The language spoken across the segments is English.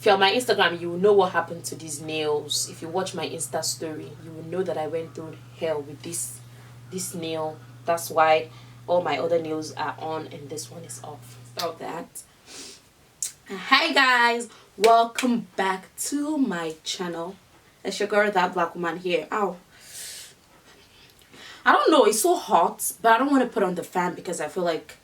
you're on my Instagram, you will know what happened to these nails. If you watch my Insta story, you will know that I went through hell with this nail. That's why all my other nails are on and this one is off. Stop that. Hi guys, welcome back to my channel. It's your girl, Datblackwoman here. Ow. I don't know, it's so hot, but I don't want to put on the fan because I feel like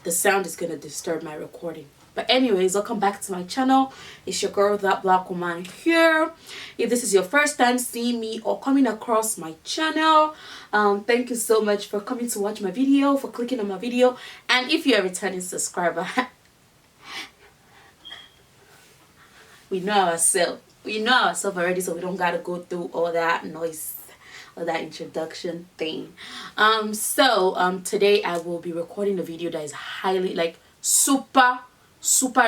the sound is gonna disturb my recording. But anyways, welcome back to my channel. It's your girl, Datblackwoman here. If this is your first time seeing me or coming across my channel, thank you so much for coming to watch my video, for clicking on my video. And if you're a returning subscriber, we know ourselves already, so we don't gotta go through all that noise or that introduction thing. Today I will be recording a video that is highly, like, super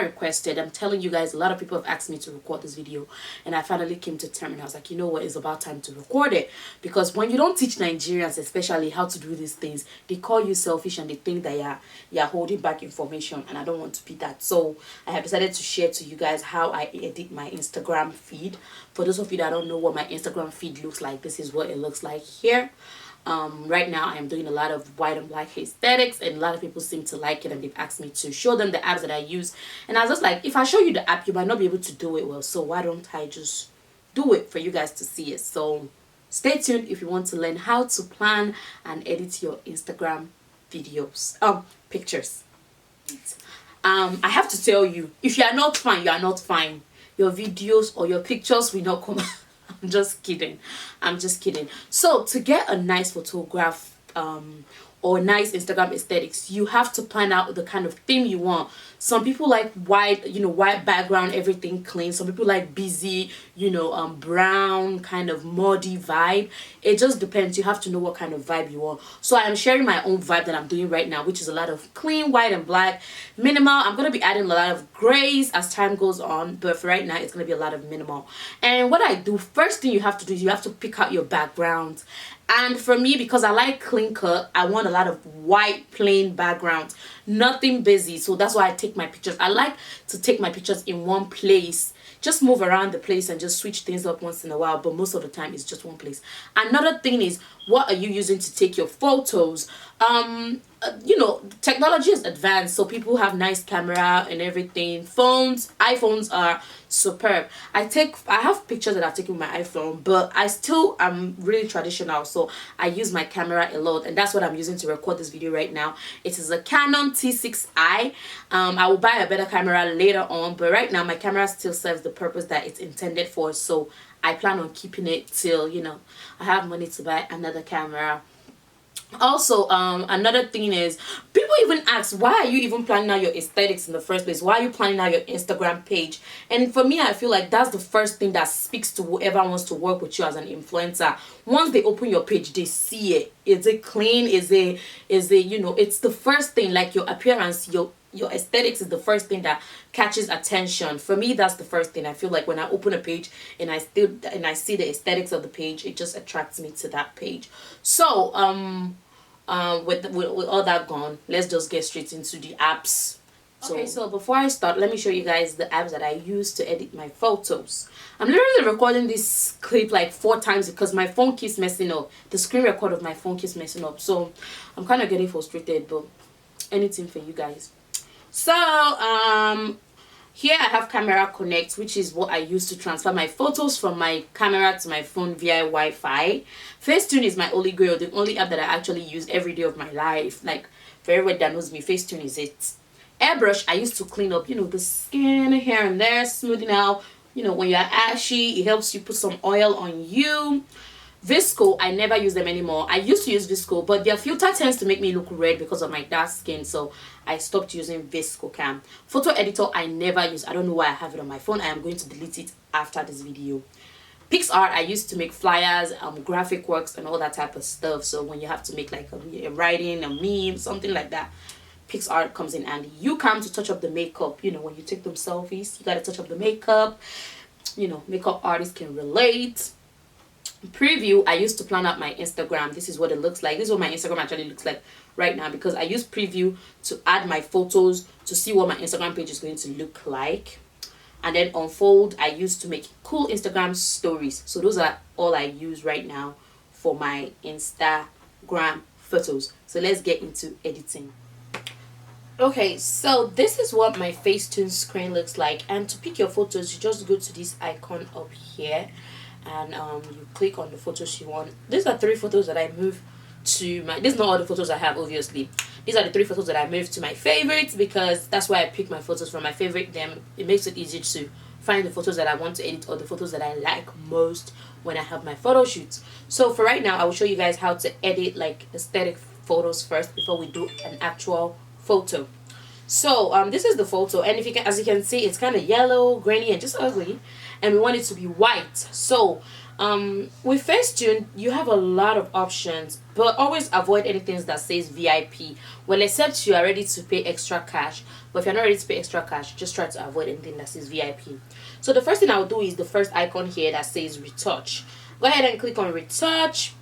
requested. I'm telling you guys, a lot of people have asked me to record this video, and I finally came to term and I was like, you know what, it's about time to record it. Because when you don't teach Nigerians especially how to do these things, they call you selfish and they think that you're holding back information, and I don't want to be that. So I have decided to share to you guys how I edit my Instagram feed. For those of you that don't know what my Instagram feed looks like, this is what it looks like here. Right now I am doing a lot of white and black aesthetics, and a lot of people seem to like it, and they've asked me to show them the apps that I use. And I was just like, if I show you the app, you might not be able to do it well, so why don't I just do it for you guys to see it? So stay tuned if you want to learn how to plan and edit your Instagram videos, pictures. I have to tell you, if you are not fine, you are not fine. Your videos or your pictures will not come. I'm just kidding. So to get a nice photograph or nice Instagram aesthetics, you have to plan out the kind of theme you want. Some people like white, white background, everything clean. Some people like busy, brown, kind of muddy vibe. It just depends. You have to know what kind of vibe you want. So I'm sharing my own vibe that I'm doing right now, which is a lot of clean, white and black, minimal. I'm going to be adding a lot of grays as time goes on, but for right now, it's going to be a lot of minimal. And what I do, first thing you have to do is you have to pick out your background. And for me, because I like clean cut, I want a lot of white plain background, nothing busy. So that's why I take my pictures. I like to take my pictures in one place, just move around the place and just switch things up once in a while, but most of the time it's just one place. Another thing is, what are you using to take your photos? Technology is advanced, so people have nice camera and everything. iPhones are superb. I have pictures that I've taken with my iPhone, but I'm really traditional, so I use my camera a lot, and that's what I'm using to record this video right now. It is a Canon T6i. I will buy a better camera later on, but right now my camera still serves the purpose that it's intended for, so I plan on keeping it till I have money to buy another camera. Also, another thing is, people even ask, why are you even planning out your aesthetics in the first place? Why are you planning out your Instagram page? And for me, I feel like that's the first thing that speaks to whoever wants to work with you as an influencer. Once they open your page, they see it. Is it clean? Is it it's the first thing, like your appearance, your aesthetics is the first thing that catches attention. For me, that's the first thing. I feel like when I open a page and I see the aesthetics of the page, it just attracts me to that page. So with all that gone, let's just get straight into the apps. So before I start, let me show you guys the apps that I use to edit my photos. I'm literally recording this clip like 4 times because my phone keeps messing up. The screen record of my phone keeps messing up, so I'm kind of getting frustrated, but anything for you guys. So here I have Camera Connect, which is what I use to transfer my photos from my camera to my phone via Wi-Fi. Facetune is my holy grail, the only app that I actually use every day of my life. Like, for everyone that knows me, Facetune is it. Airbrush I used to clean up, the skin here and there, smoothing out, when you're ashy. It helps you put some oil on you. Visco, I never use them anymore. I used to use Visco, but their filter tends to make me look red because of my dark skin, so I stopped using Visco Cam. Photo editor, I never use. I don't know why I have it on my phone. I am going to delete it after this video. PixArt, I used to make flyers, graphic works, and all that type of stuff. So when you have to make like a writing, a meme, something like that, PixArt comes in handy. YouCam to touch up the makeup. When you take them selfies, you gotta touch up the makeup. Makeup artists can relate. Preview, I used to plan out my Instagram. This is what it looks like. This is what my Instagram actually looks like right now, because I use Preview to add my photos to see what my Instagram page is going to look like. and then unfold I use to make cool Instagram stories. So those are all I use right now for my Instagram photos. So let's get into editing. Okay, so this is what my Facetune screen looks like, and to pick your photos you just go to this icon up here, and you click on the photos you want. These are 3 photos that I moved to my, these are not all the photos I have, obviously. These are the 3 photos that I moved to my favorites, because that's why I pick my photos from my favorite. Then it makes it easy to find the photos that I want to edit, or the photos that I like most when I have my photo shoots. So for right now I will show you guys how to edit like aesthetic photos first before we do an actual photo. So this is the photo, and if you can, as you can see, it's kind of yellow, grainy, and just ugly, and we want it to be white. So with Facetune you have a lot of options, but always avoid anything that says VIP. Well, except you are ready to pay extra cash. But if you're not ready to pay extra cash, just try to avoid anything that says VIP. So the first thing I'll do is the first icon here that says retouch. Go ahead and click on retouch.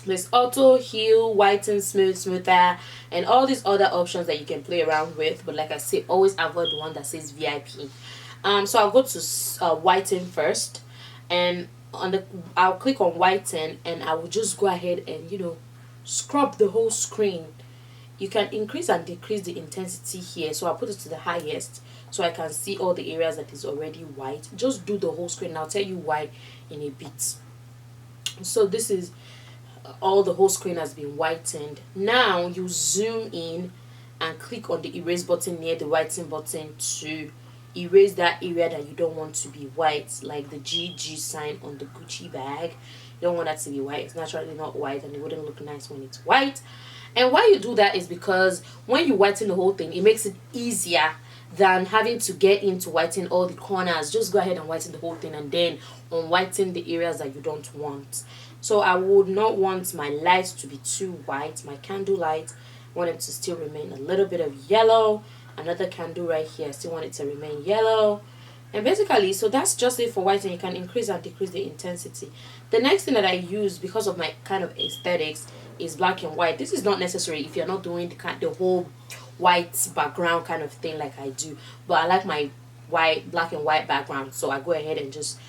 There's auto, heal, whiten, smooth, smoother, and all these other options that you can play around with. But like I say, always avoid the one that says VIP. So I'll go to whiten first, and I'll click on whiten, and I will just go ahead and, you know, scrub the whole screen. You can increase and decrease the intensity here, so I'll put it to the highest so I can see all the areas that is already white. Just do the whole screen, and I'll tell you why in a bit. So this is all, the whole screen has been whitened. Now you zoom in and click on the erase button near the whiten button to erase that area that you don't want to be white, like the GG sign on the Gucci bag. You don't want that to be white. It's naturally not white, and it wouldn't look nice when it's white. And why you do that is because when you whiten the whole thing, it makes it easier than having to get into whiten all the corners. Just go ahead and whiten the whole thing, and then unwhiten the areas that you don't want. So I would not want my lights to be too white. My candle light, I want it to still remain a little bit of yellow. Another candle right here, I still want it to remain yellow. And basically, so that's just it for white, and you can increase and decrease the intensity. The next thing that I use, because of my kind of aesthetics, is black and white. This is not necessary if you're not doing the whole white background kind of thing like I do, but I like my black and white background, so I go ahead and just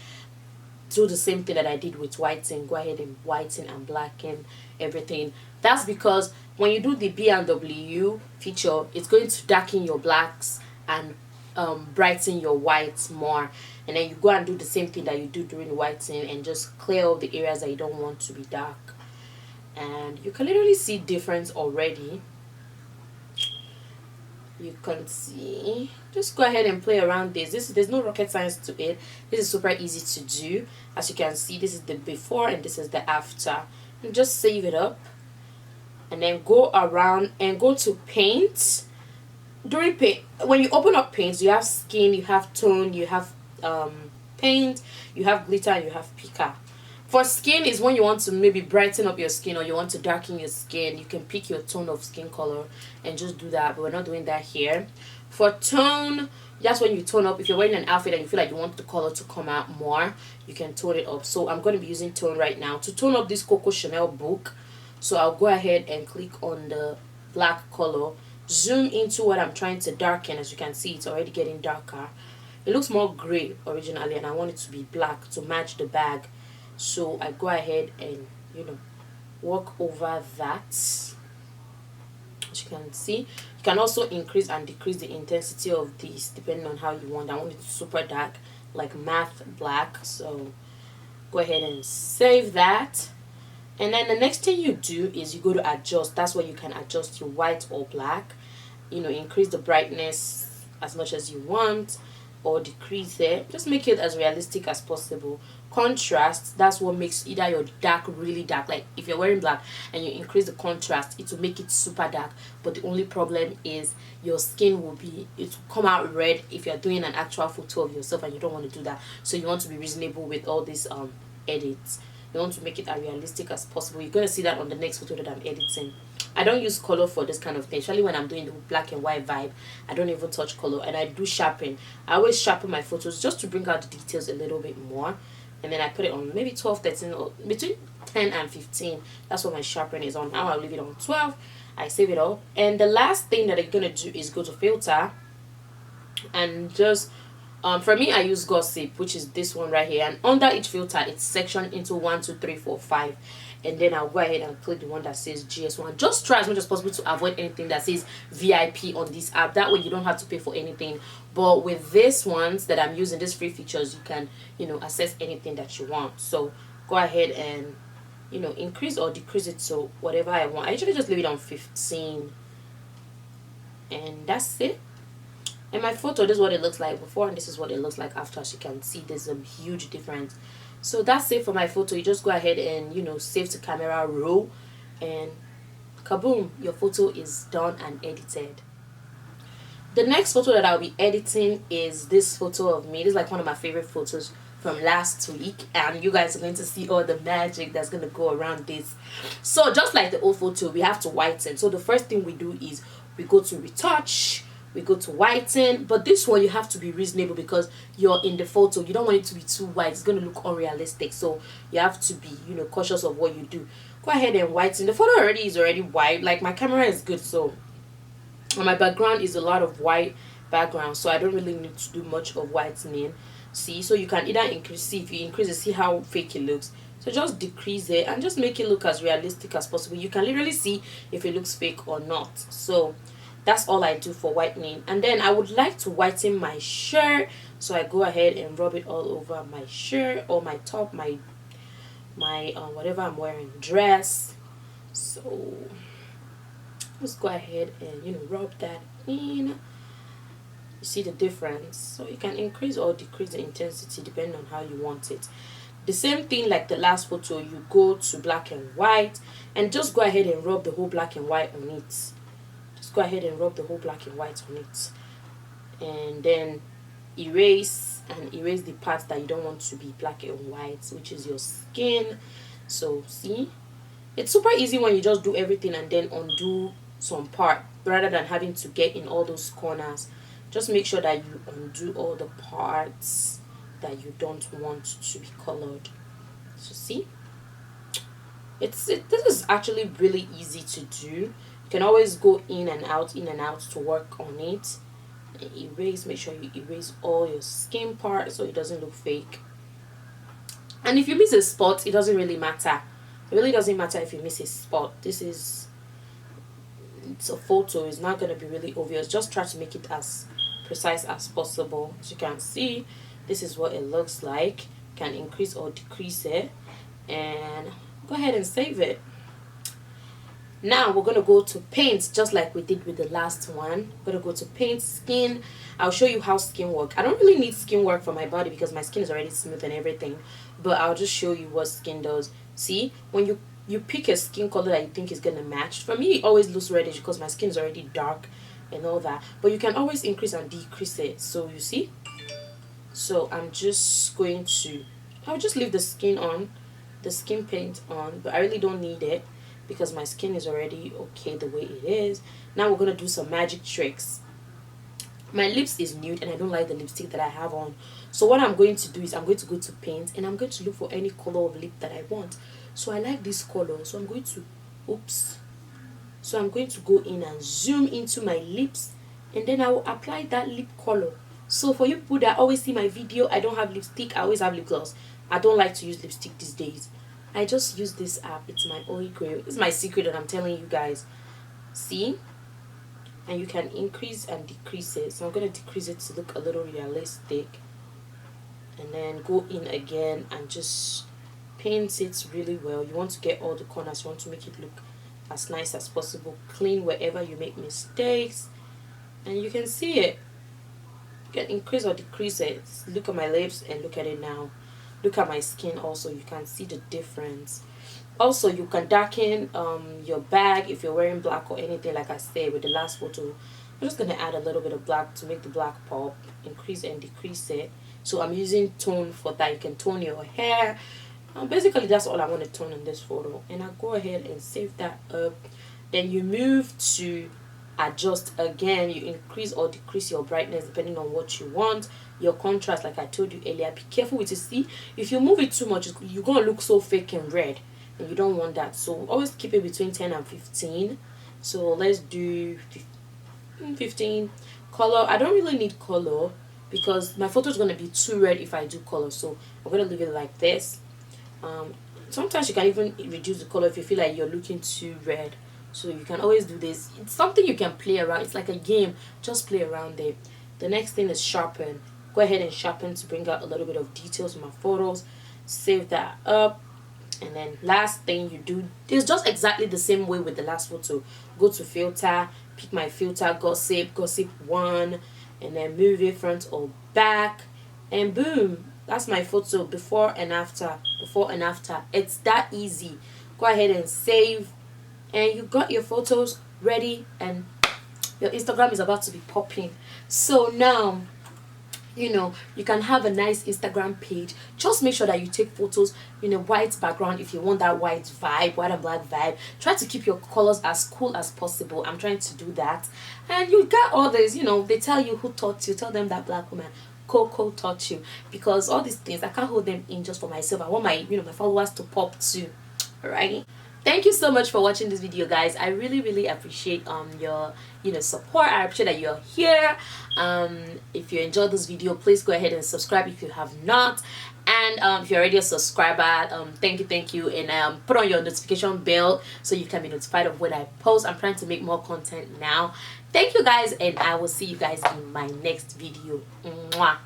do the same thing that I did with whiten. Go ahead and whiten and blacken everything. That's because when you do the B&W feature, it's going to darken your blacks and brighten your whites more. And then you go and do the same thing that you do during whitening, and just clear all the areas that you don't want to be dark. And you can literally see difference already. You can see, just go ahead and play around this. There's no rocket science to it. This is super easy to do. As you can see, this is the before and this is the after. And just save it up, and then go around and go to paint. During paint, when you open up paint, you have skin, you have tone, you have paint, you have glitter, and you have picker. For skin is when you want to maybe brighten up your skin, or you want to darken your skin. You can pick your tone of skin color and just do that, but we're not doing that here. For tone, that's when you tone up. If you're wearing an outfit and you feel like you want the color to come out more, you can tone it up. So I'm going to be using tone right now to tone up this Coco Chanel book. So I'll go ahead and click on the black color, zoom into what I'm trying to darken. As you can see, it's already getting darker. It looks more gray originally, and I want it to be black to match the bag. So I go ahead and, you know, work over that. As you can see, you can also increase and decrease the intensity of this depending on how you want. I want it super dark, like matte black. So go ahead and save that. And then the next thing you do is you go to adjust. That's where you can adjust your white or black. You know, increase the brightness as much as you want, or decrease it. Just make it as realistic as possible. Contrast, that's what makes either your dark really dark, like if you're wearing black and you increase the contrast, it will make it super dark. But the only problem is your skin will come out red if you're doing an actual photo of yourself, and you don't want to do that. So you want to be reasonable with all these edits. You want to make it as realistic as possible. You're going to see that on the next photo that I'm editing. I don't use color for this kind of thing. Especially when I'm doing the black and white vibe, I don't even touch color. And I do sharpen. I always sharpen my photos just to bring out the details a little bit more. And then I put it on maybe 12, 13, or between 10 and 15. That's what my sharpen is on. Now I'll leave it on 12. I save it up. And the last thing that I'm going to do is go to filter and just For me, I use Gossip, which is this one right here, and under each filter it's sectioned into 1, 2, 3, 4, 5, and then I'll go ahead and click the one that says GS1. Just try as much as possible to avoid anything that says VIP on this app. That way you don't have to pay for anything. But with these ones that I'm using, these free features, you can, access anything that you want. So go ahead and, increase or decrease it to whatever I want. I usually just leave it on 15, and that's it. And my photo, this is what it looks like before, and this is what it looks like after. As you can see, there's a huge difference. So that's it for my photo. You just go ahead and save to camera roll, and kaboom, your photo is done and edited. The next photo that I'll be editing is this photo of me. This is like one of my favorite photos from last week, and you guys are going to see all the magic that's going to go around this. So just like the old photo, we have to whiten. So the first thing we do is we go to retouch, we go to whiten, but this one you have to be reasonable because you're in the photo. You don't want it to be too white. It's going to look unrealistic, so you have to be cautious of what you do. Go ahead and whiten. The photo is already white. Like, my camera is good, so my background is a lot of white background, so I don't really need to do much of whitening. See, so you can either increase, see if you increase it, see how fake it looks. So just decrease it and just make it look as realistic as possible. You can literally see if it looks fake or not. So that's all I do for whitening. And then I would like to whiten my shirt, so I go ahead and rub it all over my shirt or my top, my whatever I'm wearing, dress. So just go ahead and rub that in. You see the difference. So you can increase or decrease the intensity depending on how you want it. The same thing like the last photo, you go to black and white and just go ahead and rub the whole black and white on it. Just go ahead and rub the whole black and white on it, and then erase the parts that you don't want to be black and white, which is your skin. So see, it's super easy when you just do everything and then undo some part rather than having to get in all those corners. Just make sure that you undo all the parts that you don't want to be colored. So see, this is actually really easy to do. You can always go in and out to work on it. And erase, make sure you erase all your skin parts so it doesn't look fake. And if you miss a spot, it doesn't really matter. It really doesn't matter if you miss a spot. It's a photo, it's not going to be really obvious. Just try to make it as precise as possible. As you can see, this is what it looks like. You can increase or decrease it, and go ahead and save it. Now we're going to go to paint just like we did with the last one. We're going to go to paint skin. I'll show you how skin work. I don't really need skin work for my body because my skin is already smooth and everything, but I'll just show you what skin does. See, when you pick a skin color that you think is going to match, for me it always looks reddish because my skin is already dark and all that, but you can always increase and decrease it. So you see, so I'm just going to, I'll just leave the skin paint on, but I really don't need it because my skin is already okay the way it is. Now we're going to do some magic tricks. My lips is nude and I don't like the lipstick that I have on, so what I'm going to do is I'm going to go to paint and I'm going to look for any color of lip that I want. So I like this color, so I'm going to go in and zoom into my lips, and then I will apply that lip color. So for you people that always see my video, I don't have lipstick, I always have lip gloss. I don't like to use lipstick these days. I just use this app. It's my Holy Grail. It's my secret that I'm telling you guys. See? And you can increase and decrease it. So I'm going to decrease it to look a little realistic. And then go in again and just paint it really well. You want to get all the corners. You want to make it look as nice as possible. Clean wherever you make mistakes. And you can see it. You can increase or decrease it. Look at my lips and look at it now. Look at my skin also. You can see the difference. Also, you can darken your bag if you're wearing black or anything, like I said with the last photo. I'm just going to add a little bit of black to make the black pop. Increase and decrease it. So I'm using tone for that. You can tone your hair. Basically, that's all I want to tone in this photo. And I'll go ahead and save that up. Then you move to adjust again. You increase or decrease your brightness depending on what you want. Your contrast, like I told you earlier, be careful with it. See, if you move it too much, you're going to look so fake and red. And you don't want that. So always keep it between 10 and 15. So let's do 15. Color, I don't really need color. because my photo is going to be too red if I do color. So I'm going to leave it like this. Sometimes you can even reduce the color if you feel like you're looking too red, so you can always do this. It's something you can play around. It's like a game. Just play around there. The next thing is sharpen. Go ahead and sharpen to bring out a little bit of details in my photos. Save that up. And then last thing you do is just exactly the same way with the last photo. Go to filter, pick my filter, gossip 1, and then move it front or back, and boom, that's my photo before and after. It's that easy. Go ahead and save, and you got your photos ready, and your Instagram is about to be popping. So now, you know, you can have a nice Instagram page. Just make sure that you take photos in a white background if you want that white vibe, white and black vibe. Try to keep your colors as cool as possible. I'm trying to do that. And you got all this, you know, they tell you who taught you. Tell them that black woman Coco taught you, because all these things I can't hold them in just for myself. I want my, you know, my followers to pop too. Alrighty. Thank you so much for watching this video, guys. I really appreciate your, you know, support. I appreciate that you're here. If you enjoyed this video, please go ahead and subscribe if you have not. And if you're already a subscriber, thank you, and put on your notification bell so you can be notified of when I post. I'm trying to make more content now. Thank you, guys, and I will see you guys in my next video. Mwah.